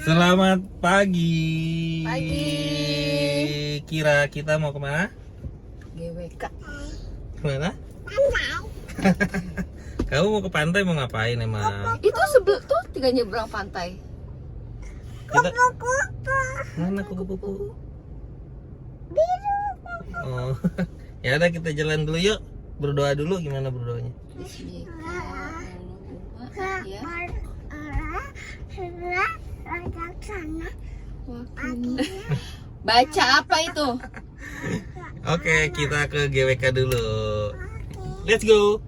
Selamat pagi. Pagi. Kira kita mau kemana? GWK. Kemana? Kamu mau ke pantai mau ngapain emang? Itu sebelum tuh tinggal nyebrang pantai. Kita... Mana kupu-kupu? Oh, ya udah kita jalan dulu yuk. Berdoa dulu, gimana berdoanya? Ya. Baca apa itu? Oke, kita ke GWK dulu. Let's go.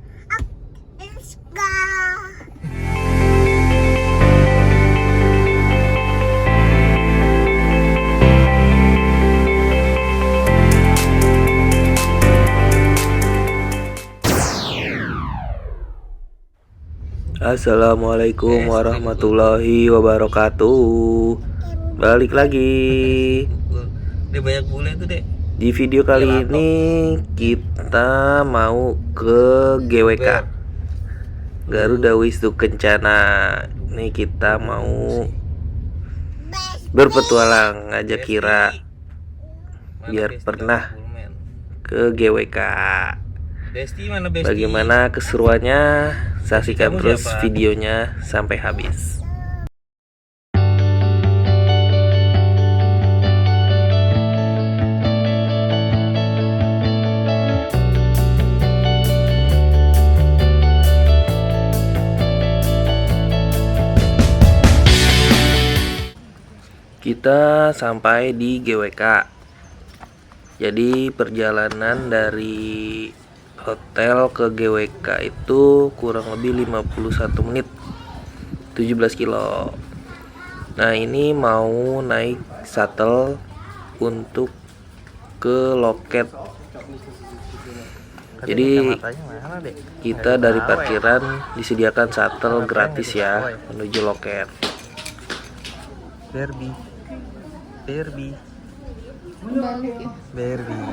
Assalamualaikum warahmatullahi wabarakatuh. Balik lagi. Dia banyak bule tuh, Dek. Di video kali ini kita mau ke GWK, Garuda Wisnu Kencana. Nih kita mau berpetualang, ngajak Kira biar pernah ke GWK. Besti mana Besti? Bagaimana keseruannya? Saksikan Kamu terus siapa? videonya sampai habis. Kita sampai di GWK. Jadi perjalanan dari hotel ke GWK itu kurang lebih 51 menit, 17 kilo. Nah ini mau naik shuttle untuk ke loket. Jadi kita dari parkiran disediakan shuttle gratis ya menuju loket. Barbie. Balik ya. Barbie.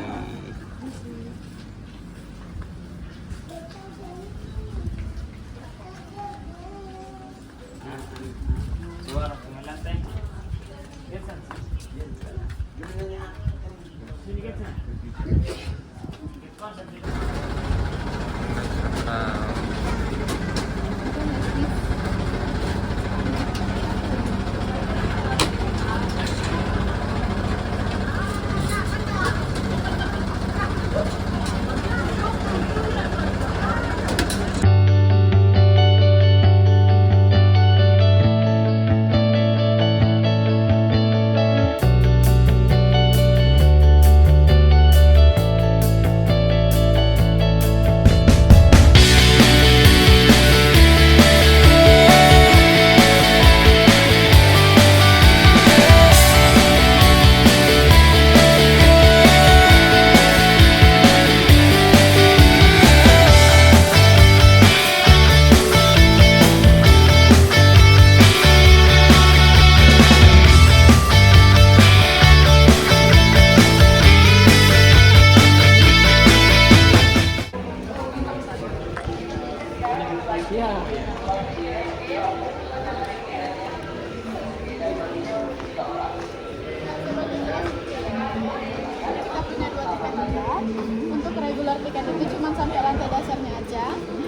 Untuk regular tiket itu cuma sampai lantai dasarnya aja.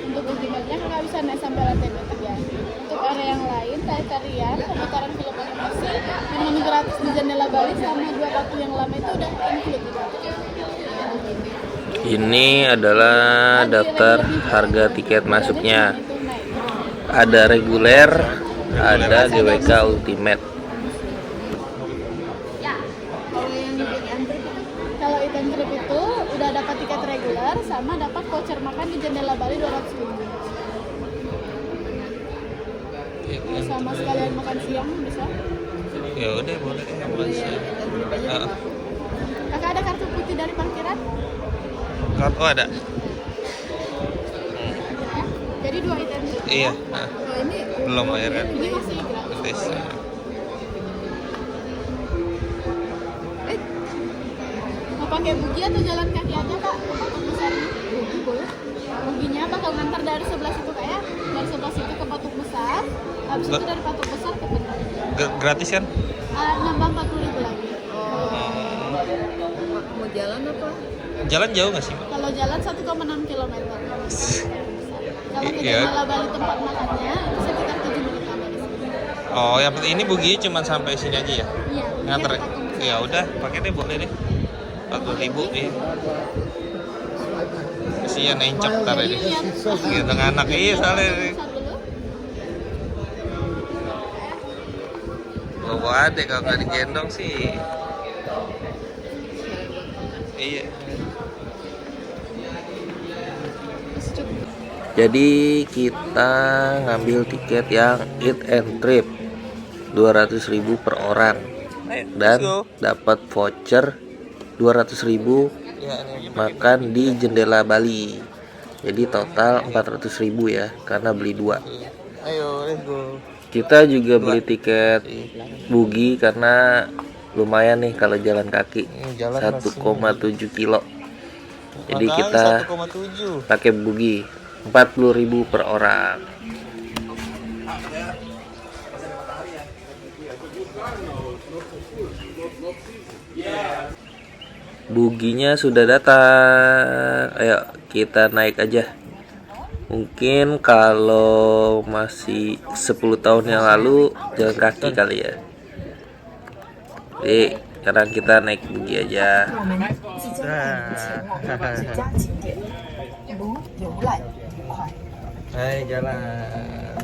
Untuk ultimatenya nggak bisa naik sampai lantai 23. Untuk area yang lain, tarian, pemutaran film animasi, memang gratis di jendela Bali sama 2 waktu yang lama itu udah include juga. Ini adalah daftar harga tiket masuknya. Ada reguler, ada GWK Ultimate. Kalau item trip itu udah dapat tiket regular sama dapat voucher makan di jendela Bali 200.000. Sama sekalian makan siang bisa. Ya udah boleh Kakak ada kartu putih dari parkiran? Oh ada. Jadi 2 item trip. Iya. Oh, ini Belum bayar kan? Ini masih gratis. Mau pakai bugi atau jalan kaki aja Kak? Patung besar. Bugi boleh. Buginya bakal ngantar dari sebelah situ kayak dari sebelah situ ke patung besar. Habis itu dari patung besar ke benar. Gratis kan? Nambah 40.000 lagi. Mau jalan apa? Jalan jauh nggak sih, Mbak? Kalau jalan 1,6 km. Kalau ke Iya. Jendela Bali tempat makannya itu sekitar 7 menit dari sini. Oh, yang penting ini buginya cuma sampai sini aja ya? Iya. Nganter. kita tunggu. Ya udah, pakai deh, boleh deh. 40.000 ya. Kasihan encok ntar ini. Iya. Gitu anak iya soalnya ini. Besar dulu. Bawa adek kalau nggak digendong sih. Iya. Jadi kita ngambil tiket yang eat and trip 200.000 per orang dan dapat voucher 200.000 Ya, ini aja. makan di Jendela Bali. Jadi total 400.000 ya karena beli 2. Ayo, let's go. Kita juga beli tiket bugi karena lumayan nih kalau jalan kaki Jalan 1,7 kilo. Jadi Makanya kita 1,7. pakai bugi 40.000 per orang. Buginya sudah datang. Ayo kita naik aja. Mungkin kalau masih 10 tahun yang lalu jalan kaki kali ya. Jadi sekarang kita naik bugi aja. Hai, jalan.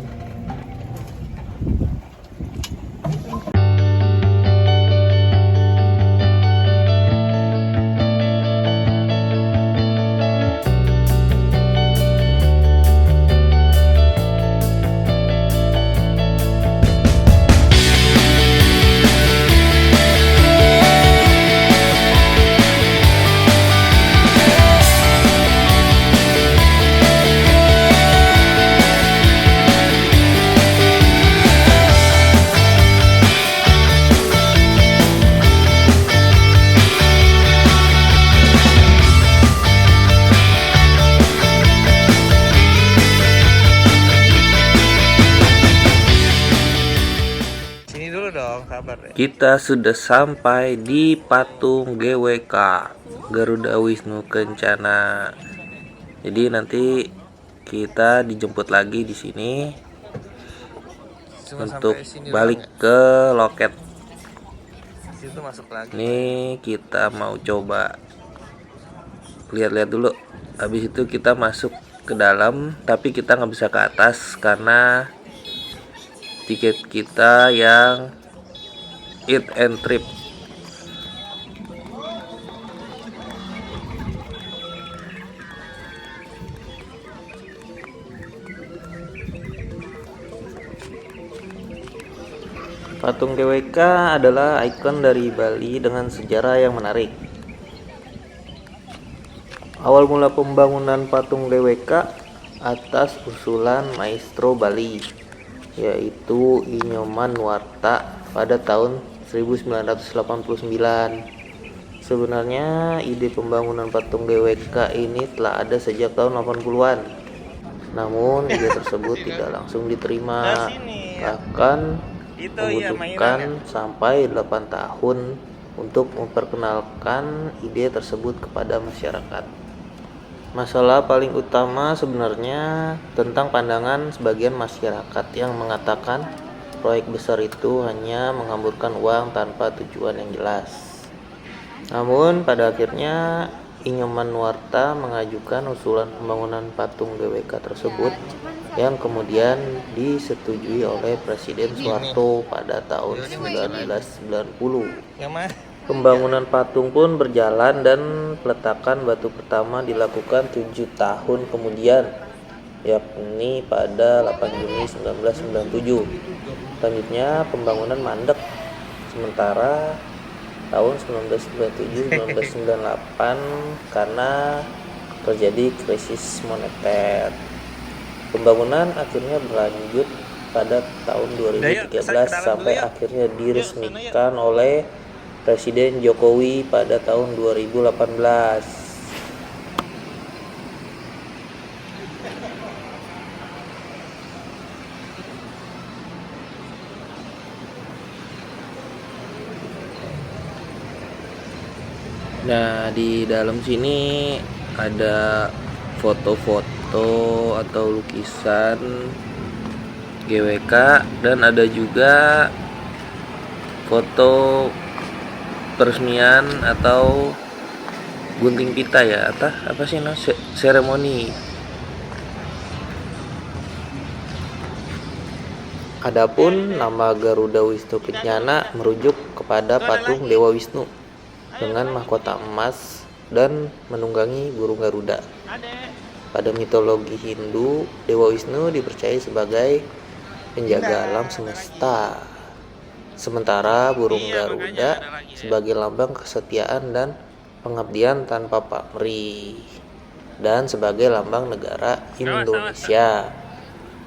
Sini dulu dong, sabar deh. Kita sudah sampai di patung GWK Garuda Wisnu Kencana. Jadi nanti kita dijemput lagi di sini Cuma untuk sampai sini balik doang ke loket. ya? Situ masuk lagi. Nih kita mau coba lihat-lihat dulu. Habis itu kita masuk ke dalam, tapi kita nggak bisa ke atas karena tiket kita yang eat and trip. Patung GWK adalah ikon dari Bali dengan sejarah yang menarik. Awal mula pembangunan patung GWK atas usulan Maestro Bali, yaitu Inyoman Nuarta pada tahun 1989. Sebenarnya ide pembangunan patung GWK ini telah ada sejak tahun 80-an. Namun ide tersebut tidak langsung diterima, bahkan membutuhkan sampai 8 tahun untuk memperkenalkan ide tersebut kepada masyarakat. Masalah paling utama sebenarnya tentang pandangan sebagian masyarakat yang mengatakan proyek besar itu hanya menghamburkan uang tanpa tujuan yang jelas. Namun pada akhirnya Inyoman Nuarta mengajukan usulan pembangunan patung GWK tersebut yang kemudian disetujui oleh Presiden Soeharto pada tahun 1990. Yang mana? Pembangunan patung pun berjalan dan peletakan batu pertama dilakukan 7 tahun kemudian, yakni pada 8 Juni 1997. Selanjutnya pembangunan mandek sementara tahun 1997-1998 karena terjadi krisis moneter. Pembangunan akhirnya berlanjut pada tahun 2013 sampai akhirnya diresmikan oleh Presiden Jokowi pada tahun 2018. Nah, di dalam sini ada foto-foto atau lukisan GWK dan ada juga foto peresmian atau gunting pita ya, apa sih seremoni. Adapun nama Garuda Wisnu Kencana merujuk kepada patung Dewa Wisnu dengan mahkota emas dan menunggangi burung Garuda. Pada mitologi Hindu, Dewa Wisnu dipercaya sebagai penjaga alam semesta, sementara burung Garuda sebagai lambang kesetiaan dan pengabdian tanpa pamrih dan sebagai lambang negara Indonesia.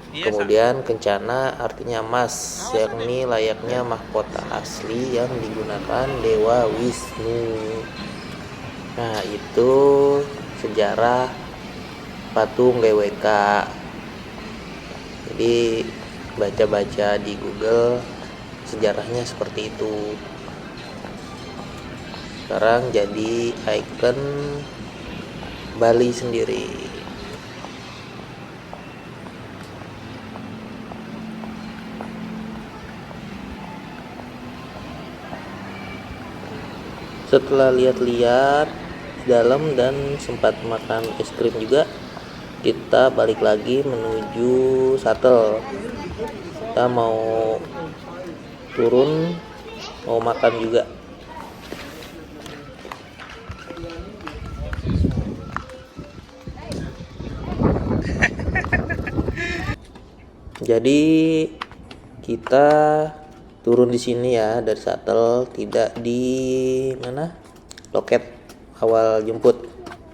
Kemudian kencana artinya emas, yakni layaknya mahkota asli yang digunakan Dewa Wisnu. Nah, itu sejarah patung GWK. Jadi baca-baca di Google sejarahnya seperti itu. Sekarang jadi ikon Bali sendiri. Setelah lihat-lihat dalam dan sempat makan es krim juga, kita balik lagi menuju shuttle. Kita mau turun, mau makan juga. Jadi kita turun di sini ya dari shuttle, tidak di mana loket awal jemput,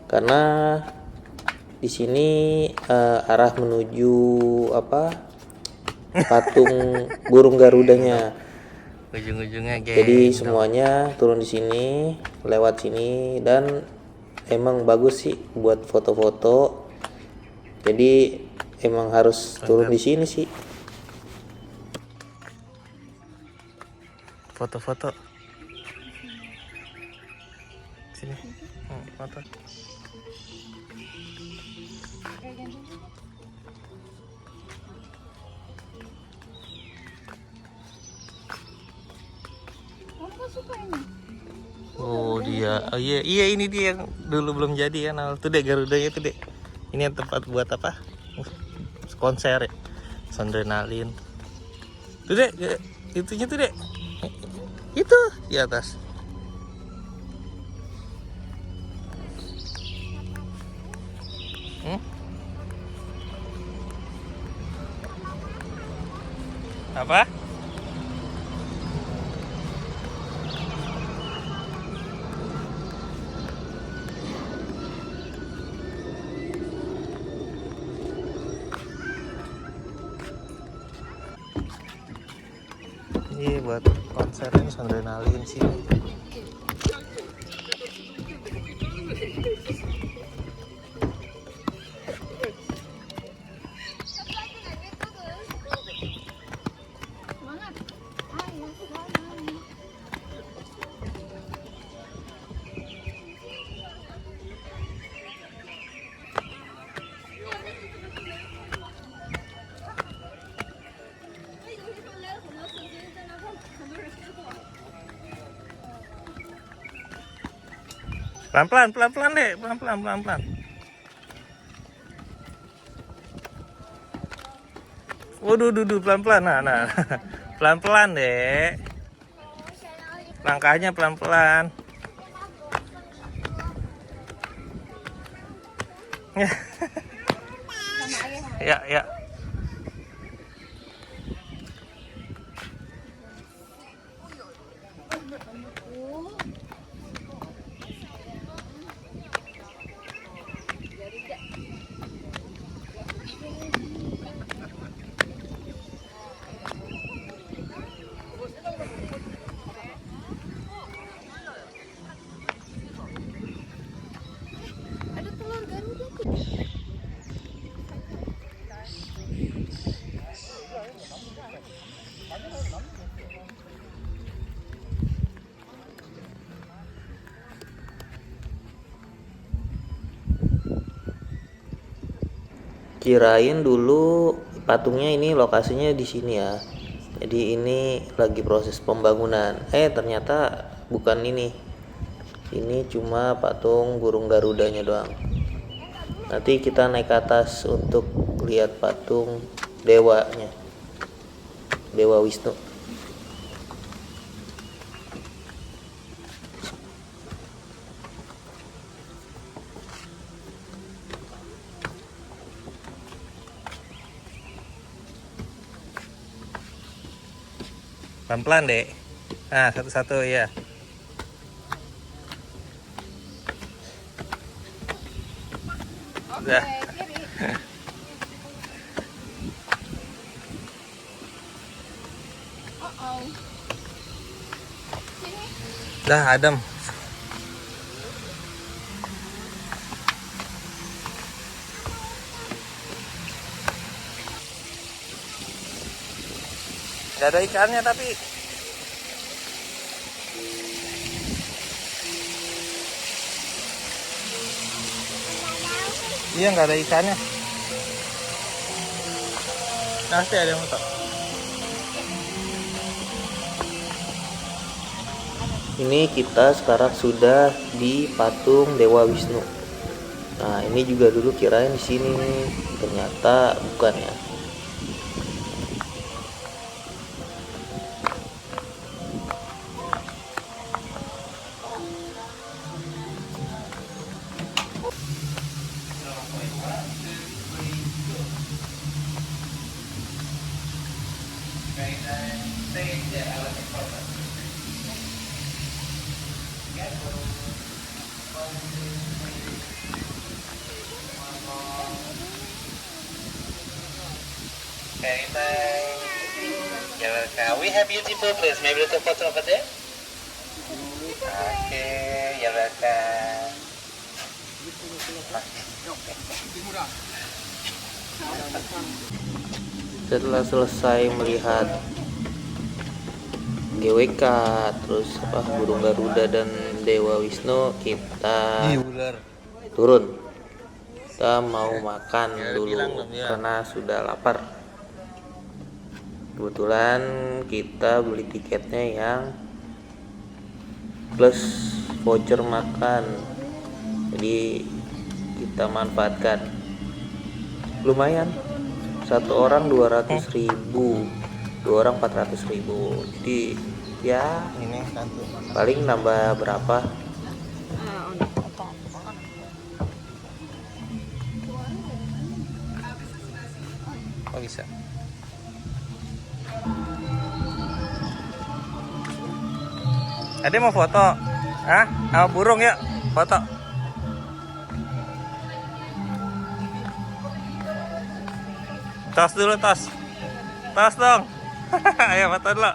karena di sini arah menuju patung burung Garudanya. Ujung-ujungnya geng. Jadi semuanya turun di sini, lewat sini, dan emang bagus sih buat foto-foto. Jadi emang harus turun di sini sih. Foto-foto. Sini. Foto. Oh dia, oh iya ini dia yang dulu belum jadi kan, tuh dek Garudanya tuh dek. Ini yang tempat buat apa? Konser ya, Sondrenalin. Tuh dek, itunya tuh dek. Itu di atas. Apa? Ini buat konsernya Sondrenalin sih. Pelan-pelan deh, pelan-pelan. Waduh, pelan-pelan, nah. Pelan-pelan deh. Langkahnya pelan-pelan. Ya. Kirain dulu patungnya ini lokasinya di sini ya. Jadi ini lagi proses pembangunan. Ternyata bukan ini. Ini cuma patung burung Garudanya doang. Nanti kita naik ke atas untuk lihat patung dewanya. Dewa Wisnu. Pelan-pelan dek. Nah, satu-satu ya. Udah. Dah adem. Gak ada ikannya tapi. Iya nggak ada ikannya. Pasti ada yang motor. Ini kita sekarang sudah di patung Dewa Wisnu. Nah, ini juga dulu kirain di sini nih. Ternyata bukan ya. Very nice. You're welcome. We have beautiful place. Maybe a photo over there. Okay, you're welcome. Setelah selesai melihat GWK, terus burung Garuda dan Dewa Wisnu, kita turun. Kita mau makan dulu karena sudah lapar. Kebetulan kita beli tiketnya yang plus voucher makan, jadi kita manfaatkan. Lumayan, satu orang 200.000, dua orang 400.000. Jadi ya Ini satu. paling nambah berapa? Oh bisa. Ada mau foto? Hah? Sama burung ya? Foto. Tos dulu, tos. Tos dong. Ayo foto dulu.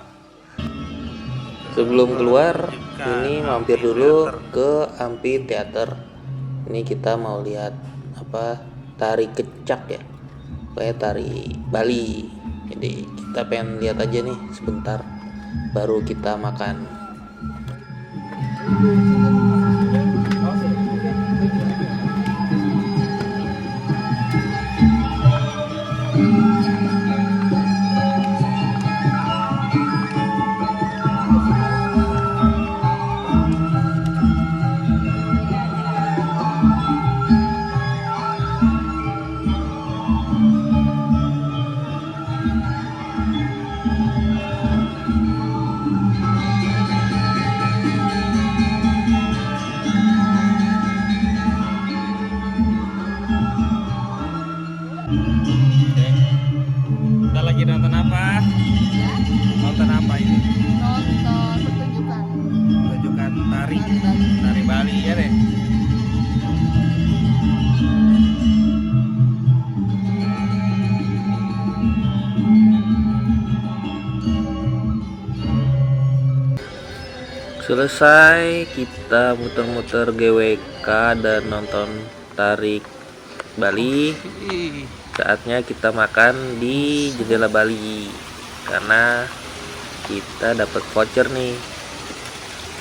Sebelum keluar, ini mampir dulu ke amphitheater. Ini kita mau lihat tari kecak ya, kayak tari Bali. Jadi kita pengen lihat aja nih sebentar, baru kita makan. Kita lagi nonton apa? Nonton apa ini? Nonton pertunjukan. Pertunjukan tari Bali ya deh. Selesai kita muter-muter GWK dan nonton tari Bali. Saatnya kita makan di Jendela Bali karena kita dapat voucher nih,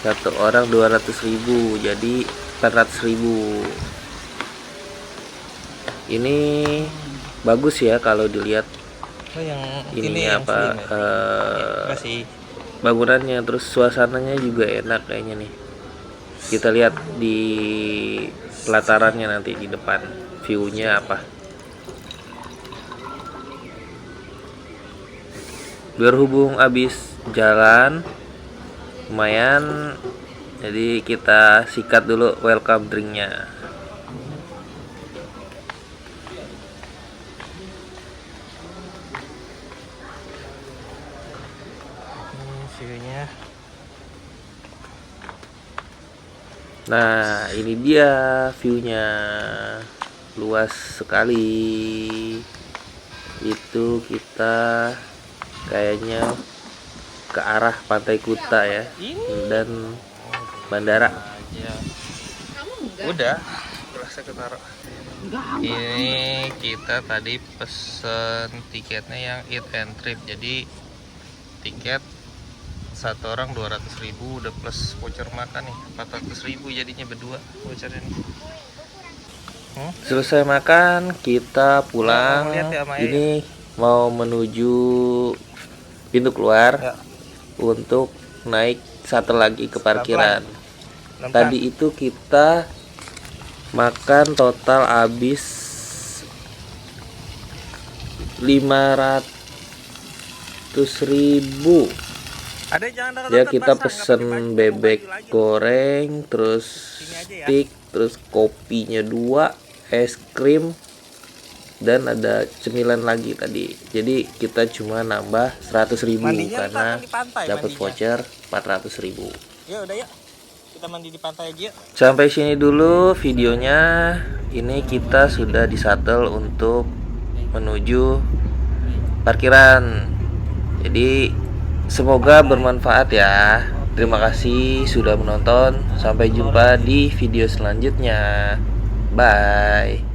satu orang 200.000, jadi 400.000. Ini bagus ya kalau dilihat Oh, yang ini yang apa slim ya? Masih bangunannya, terus suasananya juga enak kayaknya nih. Kita lihat di pelatarannya nanti di depan view-nya apa. Berhubung abis jalan lumayan, jadi kita sikat dulu welcome drinknya. view-nya. Nah, ini dia view-nya, luas sekali. Itu kita kayaknya ke arah Pantai Kuta ya, dan bandara. Aja. Udah, berasa ketaruh. Ini kita tadi pesen tiketnya yang eat and trip. Jadi tiket satu orang 200.000 udah plus voucher makan nih 400.000 jadinya berdua vouchernya nih. Selesai makan kita pulang. Lihat ya, Maya. Ini mau menuju pintu keluar Ya. untuk naik satu lagi ke parkiran. Nampak? Tadi itu kita makan total habis 500.000. Ada jangan dekat-dekat, Ya kita basah, nggak pesen pakai baju, bebek baju lagi. goreng, terus Sini aja ya. steak, terus kopinya 2, es krim, dan ada cemilan lagi tadi. Jadi kita cuma nambah 100.000 Mandinya karena ntar di pantai dapat mandinya. voucher 400.000. Ya udah yuk. Kita mandi di pantai aja. Sampai sini dulu videonya. Ini kita sudah di shuttle untuk menuju parkiran. Jadi semoga bermanfaat ya. Terima kasih sudah menonton. Sampai jumpa di video selanjutnya. Bye.